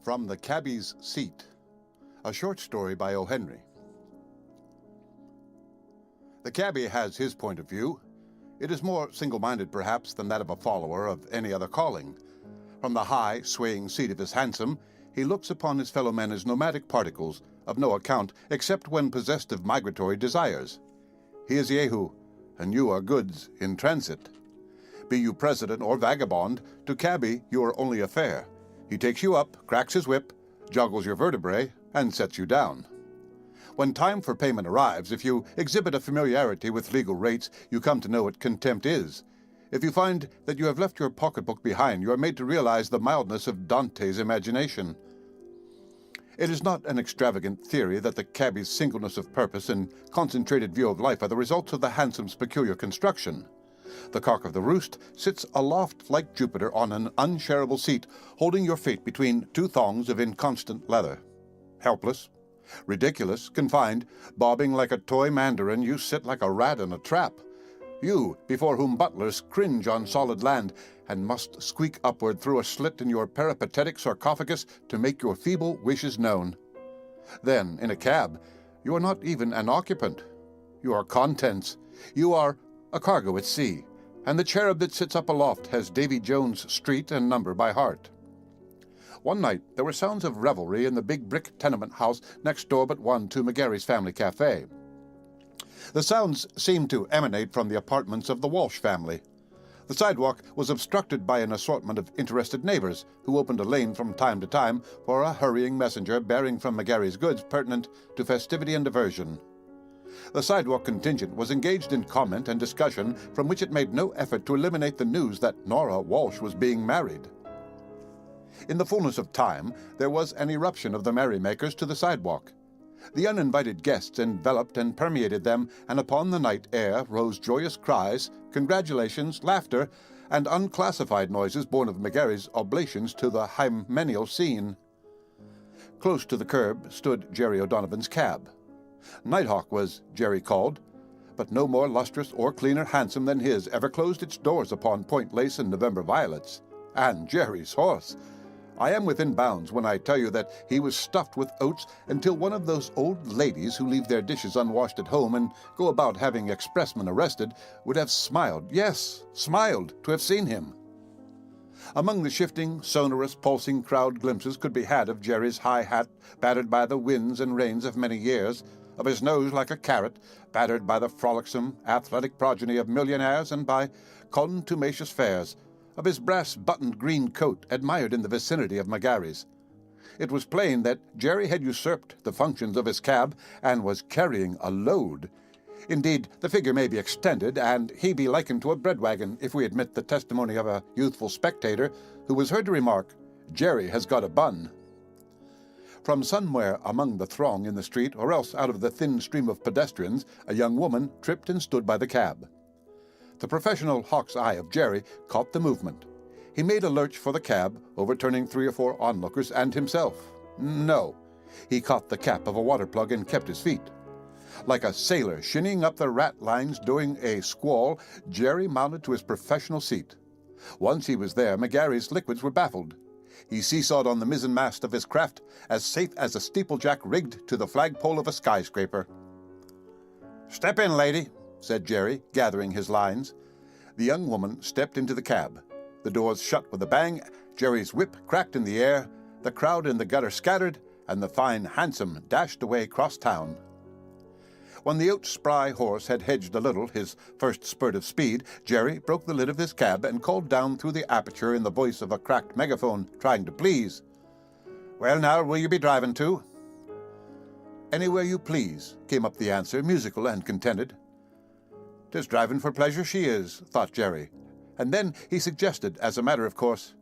From the Cabby's Seat, a short story by O. Henry. The cabby has his point of view. It is more single-minded, perhaps, than that of a follower of any other calling. From the high, swaying seat of his hansom, he looks upon his fellow men as nomadic particles, of no account except when possessed of migratory desires. He is Jehu, and you are goods in transit. Be you president or vagabond, to cabby you are only a fare. He takes you up, cracks his whip, juggles your vertebrae, and sets you down. When time for payment arrives, if you exhibit a familiarity with legal rates, you come to know what contempt is. If you find that you have left your pocketbook behind, you are made to realize the mildness of Dante's imagination. It is not an extravagant theory that the cabby's singleness of purpose and concentrated view of life are the results of the hansom's peculiar construction. The cock of the roost sits aloft like Jupiter on an unshareable seat, holding your fate between two thongs of inconstant leather. Helpless, ridiculous, confined, bobbing like a toy mandarin, you sit like a rat in a trap. You, before whom butlers cringe on solid land, and must squeak upward through a slit in your peripatetic sarcophagus to make your feeble wishes known. Then, in a cab, you are not even an occupant. You are contents. You are a cargo at sea, and the cherub that sits up aloft has Davy Jones' street and number by heart. One night there were sounds of revelry in the big brick tenement house next door but one to McGarry's family cafe. The sounds seemed to emanate from the apartments of the Walsh family. The sidewalk was obstructed by an assortment of interested neighbors who opened a lane from time to time for a hurrying messenger bearing from McGarry's goods pertinent to festivity and diversion. The sidewalk contingent was engaged in comment and discussion from which it made no effort to eliminate the news that Nora Walsh was being married. In the fullness of time, there was an eruption of the merrymakers to the sidewalk. The uninvited guests enveloped and permeated them, and upon the night air rose joyous cries, congratulations, laughter, and unclassified noises born of McGarry's oblations to the hymeneal scene. Close to the curb stood Jerry O'Donovan's cab. Nighthawk was Jerry called, but no more lustrous or cleaner hansom than his ever closed its doors upon point lace and November violets. And Jerry's horse! I am within bounds when I tell you that he was stuffed with oats until one of those old ladies who leave their dishes unwashed at home and go about having expressmen arrested would have smiled, yes, smiled, to have seen him. Among the shifting, sonorous, pulsing crowd glimpses could be had of Jerry's high hat, battered by the winds and rains of many years, of his nose like a carrot, battered by the frolicsome, athletic progeny of millionaires and by contumacious fairs, of his brass-buttoned green coat admired in the vicinity of McGarry's. It was plain that Jerry had usurped the functions of his cab and was carrying a load. Indeed, the figure may be extended, and he be likened to a bread wagon if we admit the testimony of a youthful spectator who was heard to remark, "Jerry has got a bun." From somewhere among the throng in the street, or else out of the thin stream of pedestrians, a young woman tripped and stood by the cab. The professional hawk's eye of Jerry caught the movement. He made a lurch for the cab, overturning 3 or 4 onlookers and himself. No, he caught the cap of a water plug and kept his feet. Like a sailor shinning up the rat lines during a squall, Jerry mounted to his professional seat. Once he was there, McGarry's liquids were baffled. He seesawed on the mizzen-mast of his craft, as safe as a steeplejack rigged to the flagpole of a skyscraper. "Step in, lady," said Jerry, gathering his lines. The young woman stepped into the cab. The doors shut with a bang, Jerry's whip cracked in the air, the crowd in the gutter scattered, and the fine hansom dashed away cross town. When the oat-spry horse had hedged a little his first spurt of speed, Jerry broke the lid of his cab and called down through the aperture in the voice of a cracked megaphone, trying to please. "Well, now, will you be driving to?" "Anywhere you please," came up the answer, musical and contented. "'Tis driving for pleasure she is," thought Jerry, and then he suggested, as a matter of course,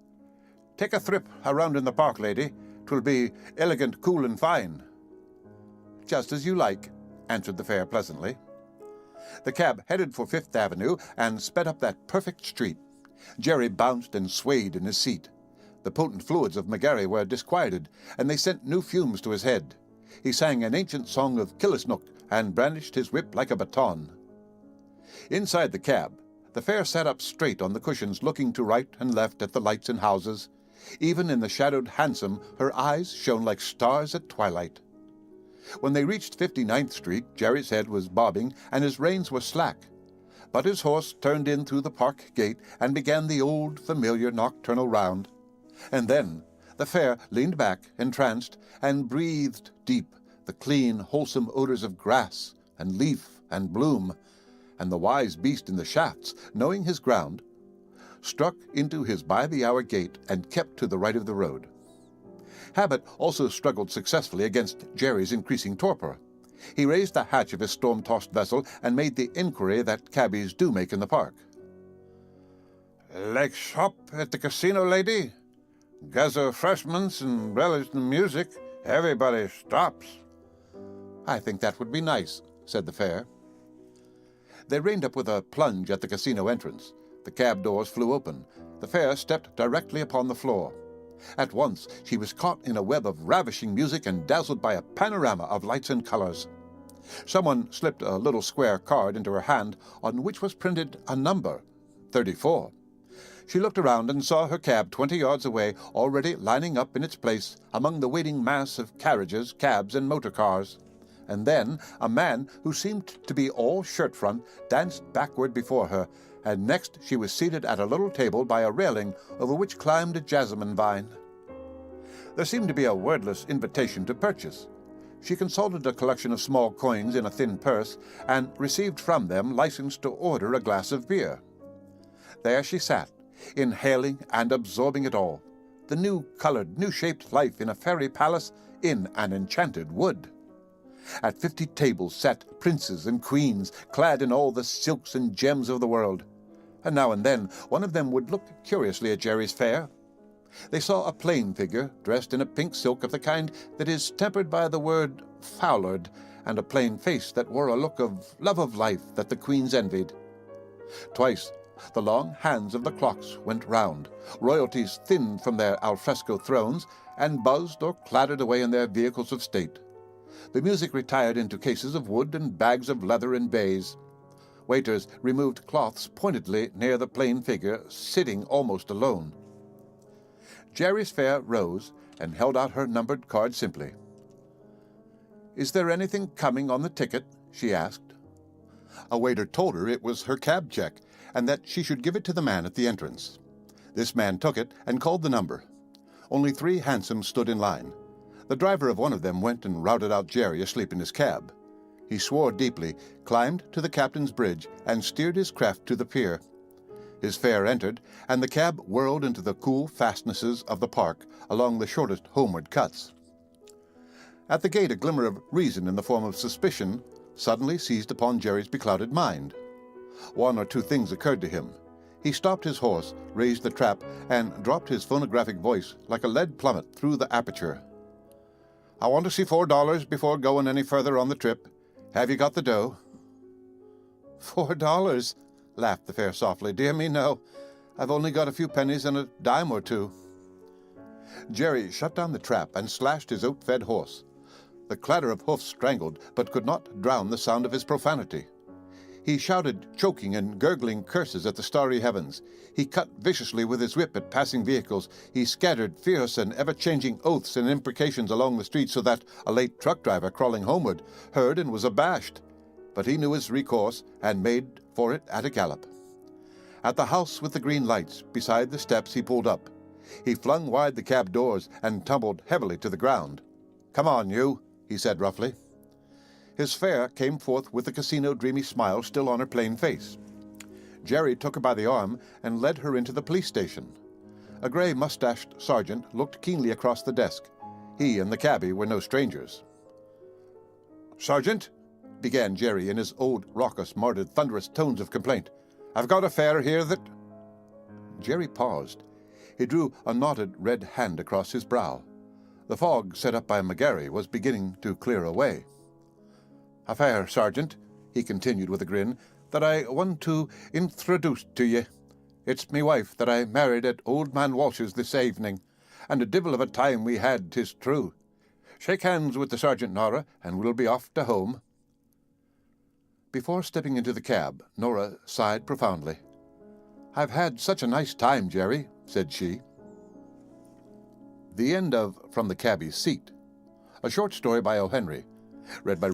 "Take a thrip around in the park, lady. 'Twill be elegant, cool, and fine." "Just as you like," answered the fare pleasantly. The cab headed for Fifth Avenue and sped up that perfect street. Jerry bounced and swayed in his seat. The potent fluids of McGarry were disquieted, and they sent new fumes to his head. He sang an ancient song of Killisnook and brandished his whip like a baton. Inside the cab, the fare sat up straight on the cushions, looking to right and left at the lights and houses. Even in the shadowed hansom, her eyes shone like stars at twilight. When they reached 59th Street, Jerry's head was bobbing and his reins were slack. But his horse turned in through the park gate and began the old familiar nocturnal round. And then the fare leaned back, entranced, and breathed deep the clean, wholesome odors of grass and leaf and bloom, and the wise beast in the shafts, knowing his ground, struck into his by-the-hour gait and kept to the right of the road. Habit also struggled successfully against Jerry's increasing torpor. He raised the hatch of his storm-tossed vessel and made the inquiry that cabbies do make in the park. "Like shop at the casino, lady? Gather freshments and relish the music. Everybody stops." "I think that would be nice," said the fare. They reined up with a plunge at the casino entrance. The cab doors flew open. The fare stepped directly upon the floor. At once she was caught in a web of ravishing music and dazzled by a panorama of lights and colors. Someone slipped a little square card into her hand on which was printed a number, 34. She looked around and saw her cab 20 yards away, already lining up in its place among the waiting mass of carriages, cabs, and motor cars. And then a man who seemed to be all shirt-front danced backward before her, and next she was seated at a little table by a railing over which climbed a jasmine vine. There seemed to be a wordless invitation to purchase. She consulted a collection of small coins in a thin purse and received from them license to order a glass of beer. There she sat, inhaling and absorbing it all, the new-colored, new-shaped life in a fairy palace in an enchanted wood. At 50 tables sat princes and queens, clad in all the silks and gems of the world. And now and then one of them would look curiously at Jerry's fare. They saw a plain figure, dressed in a pink silk of the kind that is tempered by the word foulered, and a plain face that wore a look of love of life that the queens envied. Twice the long hands of the clocks went round. Royalties thinned from their alfresco thrones and buzzed or clattered away in their vehicles of state. The music retired into cases of wood and bags of leather and baize. Waiters removed cloths pointedly near the plain figure, sitting almost alone. Jerry's fare rose and held out her numbered card simply. "Is there anything coming on the ticket?" she asked. A waiter told her it was her cab check, and that she should give it to the man at the entrance. This man took it and called the number. Only 3 hansoms stood in line. The driver of one of them went and routed out Jerry asleep in his cab. He swore deeply, climbed to the captain's bridge, and steered his craft to the pier. His fare entered, and the cab whirled into the cool fastnesses of the park along the shortest homeward cuts. At the gate a glimmer of reason in the form of suspicion suddenly seized upon Jerry's beclouded mind. One or two things occurred to him. He stopped his horse, raised the trap, and dropped his phonographic voice like a lead plummet through the aperture. "I want to see $4 before going any further on the trip. Have you got the dough?" "$4?" laughed the fare softly. "Dear me, no. I've only got a few pennies and a dime or two." Jerry shut down the trap and slashed his oat-fed horse. The clatter of hoofs strangled, but could not drown the sound of his profanity. He shouted choking and gurgling curses at the starry heavens. He cut viciously with his whip at passing vehicles. He scattered fierce and ever-changing oaths and imprecations along the street so that a late truck driver crawling homeward heard and was abashed. But he knew his recourse and made for it at a gallop. At the house with the green lights, beside the steps, he pulled up. He flung wide the cab doors and tumbled heavily to the ground. "Come on, you," he said roughly. His fare came forth with the casino dreamy smile still on her plain face. Jerry took her by the arm and led her into the police station. A gray-mustached sergeant looked keenly across the desk. He and the cabbie were no strangers. "Sergeant," began Jerry in his old, raucous, martyred, thunderous tones of complaint, "I've got a fare here that—" Jerry paused. He drew a knotted red hand across his brow. The fog set up by McGarry was beginning to clear away. "A fare, Sergeant," he continued with a grin, "that I want to introduce to ye. It's me wife that I married at old man Walsh's this evening, and a divil of a time we had, 'tis true. Shake hands with the Sergeant, Nora, and we'll be off to home." Before stepping into the cab, Nora sighed profoundly. "I've had such a nice time, Jerry," said she. The end of From the Cabby's Seat, a short story by O. Henry, read by